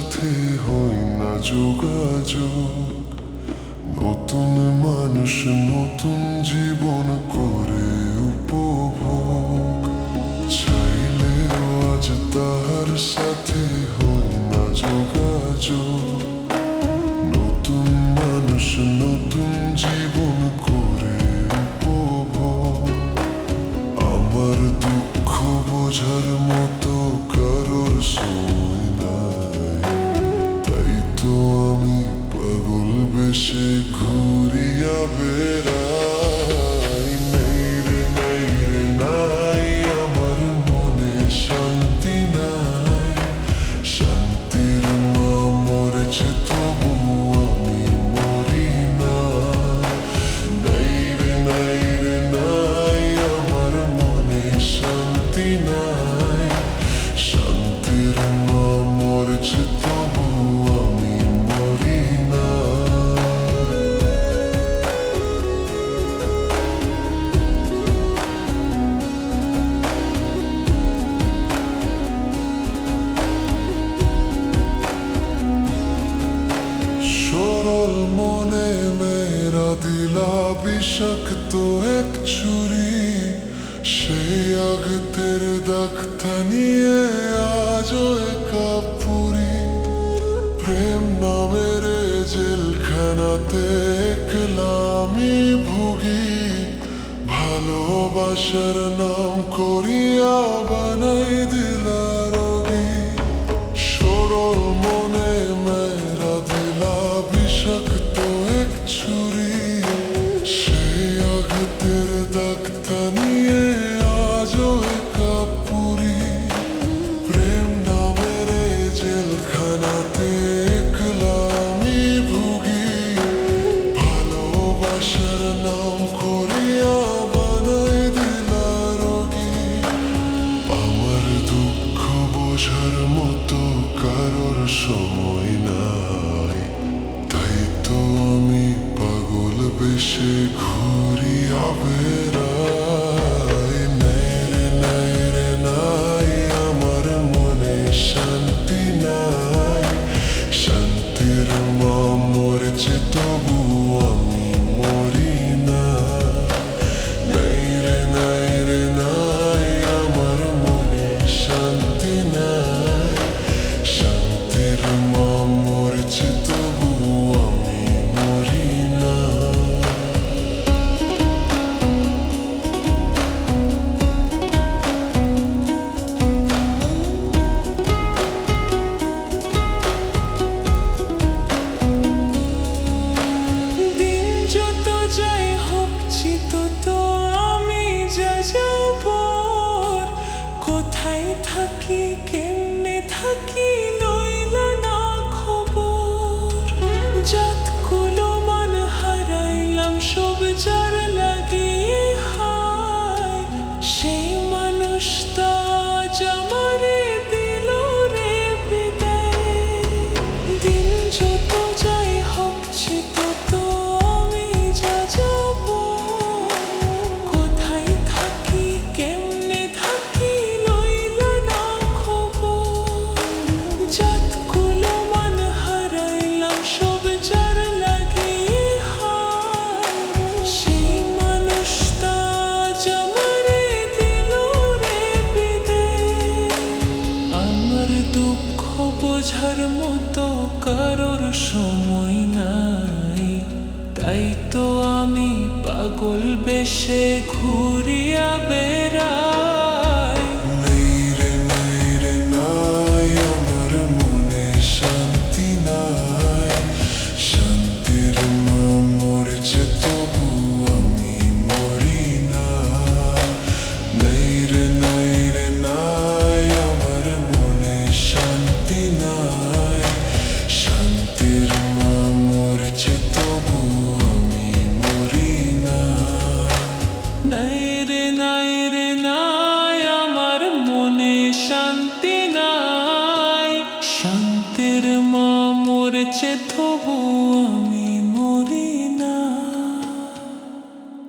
সাথে হই না যোগাযোগ, নতুন মানুষ নতুন জীবন করে উপভোগ। চাইলেও আজ তার সাথে হই না যোগাযোগ, নতুন মানুষ নতুন জীবন করে উপভোগ। আমার দুঃখ বোঝার মতো কারোর সময় নাই, তাই তো আমি পাগল বেশে ঘুরিয়া বেড়াই। নেই রে নাই রে নাই আমার মনে শান্তি নাই, শান্তির মা মরেছে তবু আমি মরি না। নাই রে নাই রে নাই আমার মনে শান্তি নাই, শান্তির মা মরেছে তবু আমি মরি না। সরল মনে মেরা দিলা বিষাক্ত এক ছুরি, সেই আগতের দাগটা নিয়ে আজও একা পুরি। প্রেম নামের জেলখানাতে একলা আমি ভুগি, ভালোবাসার নাম করিয়া বানাই দিলা রোগী। সরল মনে মেরা দিলা বিষাক্ত এক ছুরি, সেই আঘাতের দাগটা নিয়ে আজও একা পুরি। প্রেম নামের জেলখানাতে একলা আমি ভুগি, ভালোবাসার নাম করিয়া বানাই দিলা রোগী। আমার দুঃখ বোঝার মতো কারোর সময় নাই, তাই তো আমি পাগল বেশে ঘুরিয়া বেড়াই। নাই রে নাই রে নাই আমার মনে শান্তি নাই, শান্তির মা মরেছে তবু আমি মরি না। নাই রে নাই রে নাই আমার মনে শান্তি নাই, শান্তির মা মরেছে তবু আমি মরি না। দিন যত যাই হোক চিত তো আমি যা যাব, কোথায় থাকি কেমনে থাকি লইলা না খবর। জাতগুলো মান হারাইলাম সব যার লাগিয়ে হায়, সেই মানুষটা আজ আমারে দিল রে বিদায়। দিন যত যাই হোক চিত তো আমি যা যাব, কোথায় থাকি কেমনে থাকি লইলা না খবর। জাতগুলো মান হারাইলাম সব যার লাগিয়ে হায়, সেই মানুষটা আজ আমারে দিল রে বিদায়। আমার দুঃখ বোঝার মতো কারোর সময় নাই, তাই তো আমি পাগল বেশে ঘুরিয়া বেড়াই। নাই রে নাই রে নাই আমার মনে শান্তি নাই, শান্তির মা মরেছে তবু আমি মরি না। নাই রে নাই রে নাই আমার মনে শান্তি নাই, শান্তির মা মরেছে তবু আমি মরি না। নাই রে নাই রে নাই আমার মনে শান্তি নাই, শান্তির মা মরেছে তো